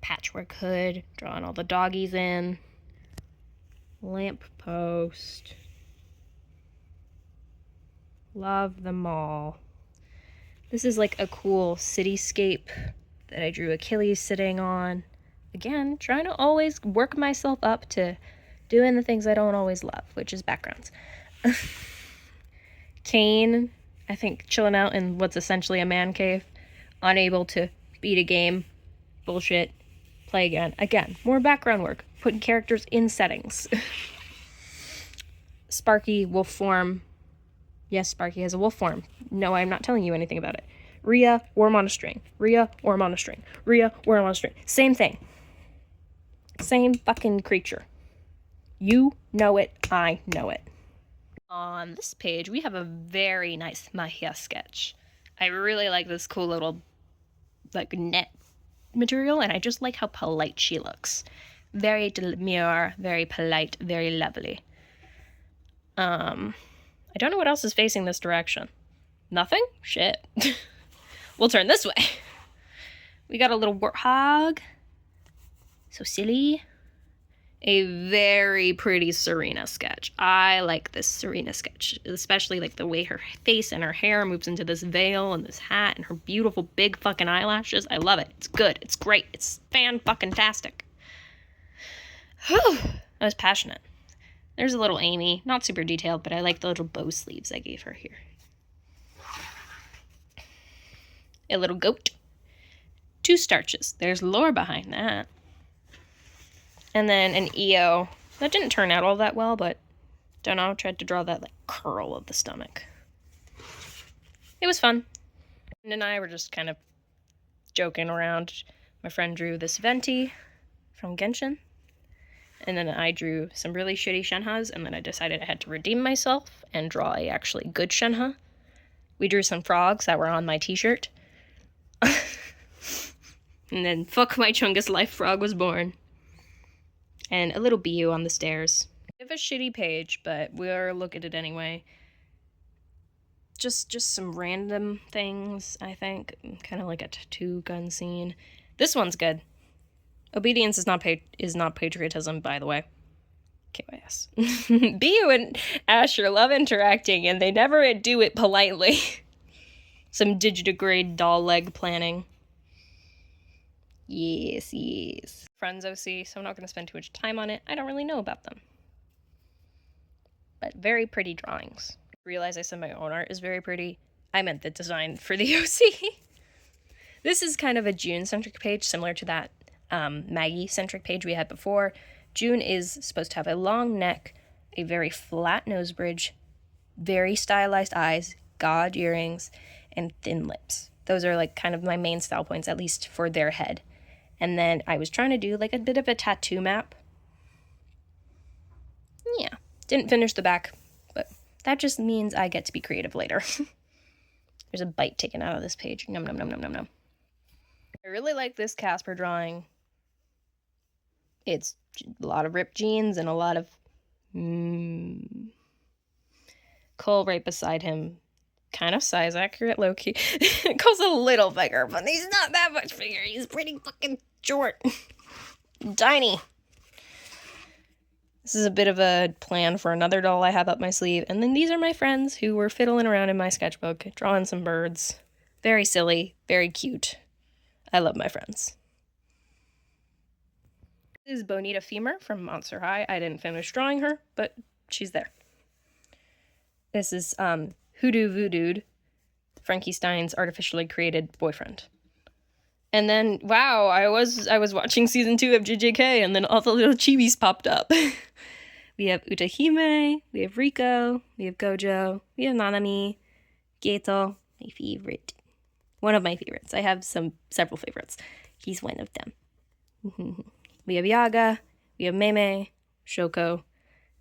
patchwork hood. Drawing all the doggies in. Lamp post. Love them all. This is like a cool cityscape that I drew Achilles sitting on. Again, trying to always work myself up to doing the things I don't always love, which is backgrounds. Kane, I think, chilling out in what's essentially a man cave. Unable to beat a game. Bullshit. Play again. Again, more background work. Putting characters in settings. Sparky, wolf form. Yes, Sparky has a wolf form. No, I'm not telling you anything about it. Rhea, worm on a string. Rhea, worm on a string. Rhea, worm on a string. Same thing. Same fucking creature. You know it. I know it. On this page, we have a very nice Mahia sketch. I really like this cool little, like, net material, and I just like how polite she looks. Very demure, very polite, very lovely. I don't know what else is facing this direction. Nothing? Shit. We'll turn this way. We got a little warthog. So silly. A very pretty Serena sketch. I like this Serena sketch, especially like the way her face and her hair moves into this veil and this hat and her beautiful big fucking eyelashes. I love it. It's good. It's great. It's fan-fucking-tastic. Whew. I was passionate. There's a little Amy. Not super detailed, but I like the little bow sleeves I gave her here. A little goat. 2 starches. There's lore behind that. And then an EO. That didn't turn out all that well, but don't know. Tried to draw that like curl of the stomach. It was fun. And I were just kind of joking around. My friend drew this Venti from Genshin. And then I drew some really shitty Shenhas, and then I decided I had to redeem myself and draw a actually good Shenhe. We drew some frogs that were on my t-shirt. And then fuck my Chungus life frog was born. And a little BU on the stairs. Bit of a shitty page, but we'll look at it anyway. Just some random things, I think. Kind of like a tattoo gun scene. This one's good. Obedience is not patriotism, by the way. KYS. BU and Asher love interacting, and they never do it politely. Some digitigrade doll leg planning. Yes, yes. Friends OC, so I'm not going to spend too much time on it. I don't really know about them. But very pretty drawings. I realize I said my own art is very pretty. I meant the design for the OC. This is kind of a June-centric page, similar to that Maggie-centric page we had before. June is supposed to have a long neck, a very flat nose bridge, very stylized eyes, god earrings, and thin lips. Those are like kind of my main style points, at least for their head. And then I was trying to do like a bit of a tattoo map. Yeah, didn't finish the back, but that just means I get to be creative later. There's a bite taken out of this page. Num num num num num num. I really like this Casper drawing. It's a lot of ripped jeans and a lot of Cole right beside him. Kind of size accurate, low-key. Cole's a little bigger, but he's not that much bigger. He's pretty fucking short. Tiny. This is a bit of a plan for another doll I have up my sleeve. And then these are my friends who were fiddling around in my sketchbook, drawing some birds. Very silly, very cute. I love my friends. This is Bonita Femur from Monster High. I didn't finish drawing her, but she's there. This is Hoodoo Voodooed, Frankie Stein's artificially created boyfriend. And then, wow, I was watching season 2 of JJK, and then all the little chibis popped up. We have Utahime, we have Rico, we have Gojo, we have Nanami, Geto, my favorite. One of my favorites. I have several favorites. He's one of them. We have Yaga, we have Meme, Shoko,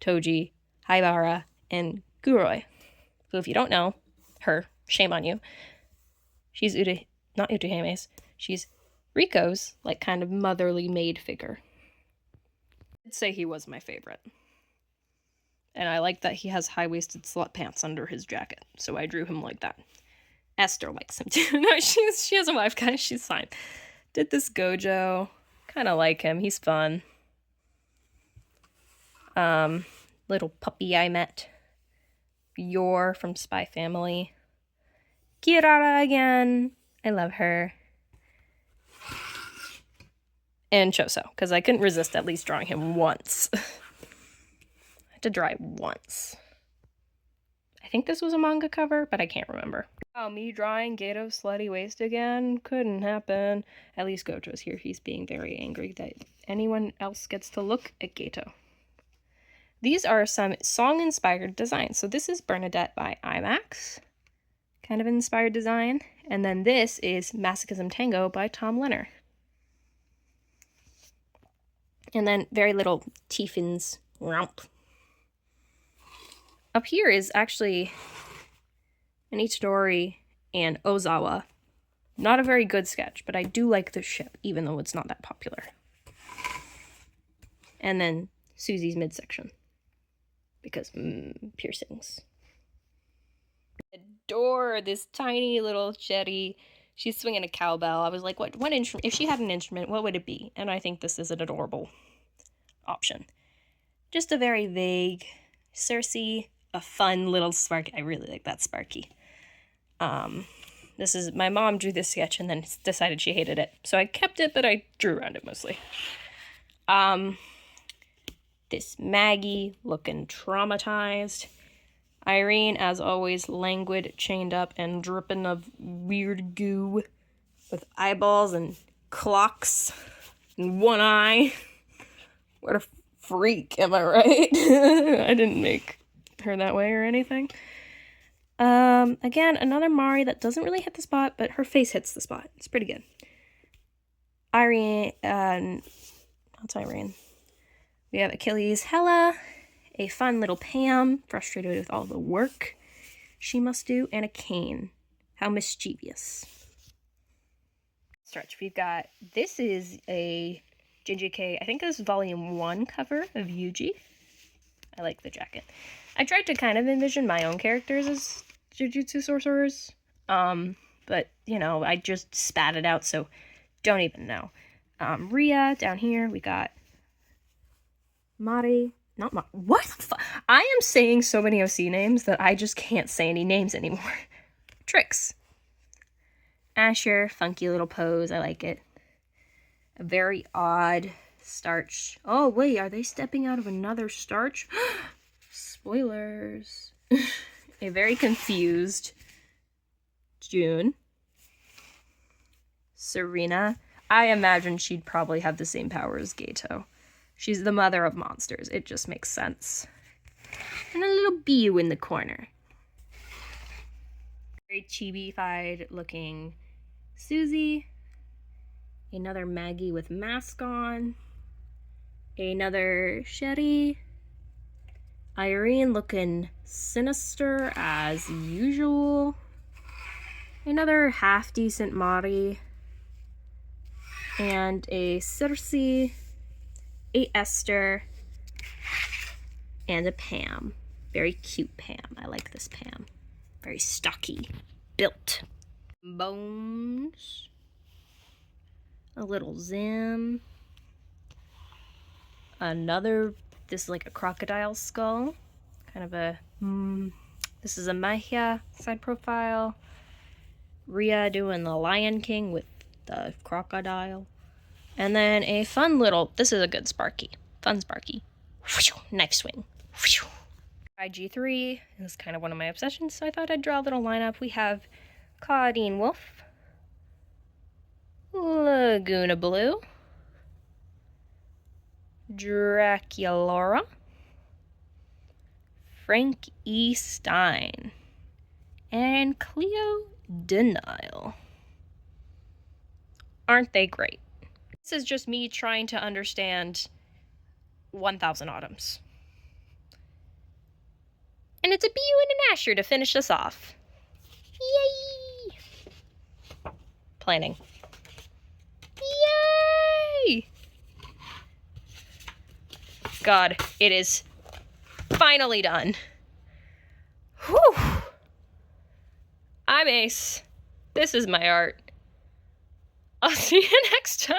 Toji, Haibara, and Guroi. So if you don't know her, shame on you. She's not Utahime's. She's Riko's, like, kind of motherly maid figure. I'd say he was my favorite. And I like that he has high-waisted slut pants under his jacket, so I drew him like that. Esther likes him too. No, she has a wife, guys. She's fine. Did this Gojo. Kind of like him. He's fun. Little puppy I met. Yor from Spy Family. Kirara again. I love her. And Choso, because I couldn't resist at least drawing him once. I had to draw it once. I think this was a manga cover, but I can't remember. Oh, me drawing Gato's slutty waist again? Couldn't happen. At least Gojo's here. He's being very angry that anyone else gets to look at Gato. These are some song-inspired designs. So this is Bernadette by IMAX. Kind of inspired design. And then this is Masochism Tango by Tom Lenner. And then very little Tiffins romp. Up here is actually an Itadori and Ozawa. Not a very good sketch, but I do like this ship, even though it's not that popular. And then Susie's midsection. Because, piercings. I adore this tiny little Shetty. She's swinging a cowbell. I was like, what instrument? If she had an instrument, what would it be? And I think this is an adorable option. Just a very vague Cersei, a fun little Sparky. I really like that Sparky. This is, my mom drew this sketch and then decided she hated it. So I kept it, but I drew around it mostly. This Maggie looking traumatized. Irene, as always, languid, chained up, and dripping of weird goo with eyeballs and clocks and one eye. What a freak, am I right? I didn't make her that way or anything. Again, another Mari that doesn't really hit the spot, but her face hits the spot. It's pretty good. Irene, that's Irene. We have Achilles, Hela, a fun little Pam, frustrated with all the work she must do, and a Cain. How mischievous. Stretch. We've got, this is a JJK, I think this is volume 1 cover of Yuji. I like the jacket. I tried to kind of envision my own characters as Jujutsu sorcerers, but, you know, I just spat it out, so don't even know. Ria, down here, we got Mari, not Mari, what the fuck? I am saying so many OC names that I just can't say any names anymore. Trix. Asher, funky little pose, I like it. A very odd starch. Oh, wait, are they stepping out of another starch? Spoilers. A very confused June. Serena. I imagine she'd probably have the same power as Gato. She's the mother of monsters. It just makes sense. And a little Biu in the corner. Very chibi-fied looking Susie. Another Maggie with mask on. Another Shetty. Irene looking sinister as usual. Another half-decent Mari. And a Cersei. A Esther, and a Pam. Very cute Pam. I like this Pam. Very stocky. Built. Bones. A little Zim. Another, this is like a crocodile skull. Kind of a, this is a Mahia side profile. Ria doing the Lion King with the crocodile. And then a fun little, this is a good Sparky. Fun Sparky. Knife swing. IG3 is kind of one of my obsessions, so I thought I'd draw a little lineup. We have Claudine Wolf. Laguna Blue. Draculaura. Frank E. Stein. And Cleo Denial. Aren't they great? This is just me trying to understand 1000 Autumns. And it's a Biu and an Asher to finish us off. Yay! Planning. Yay! God, it is finally done. Whew! I'm Ace. This is my art. I'll see you next time.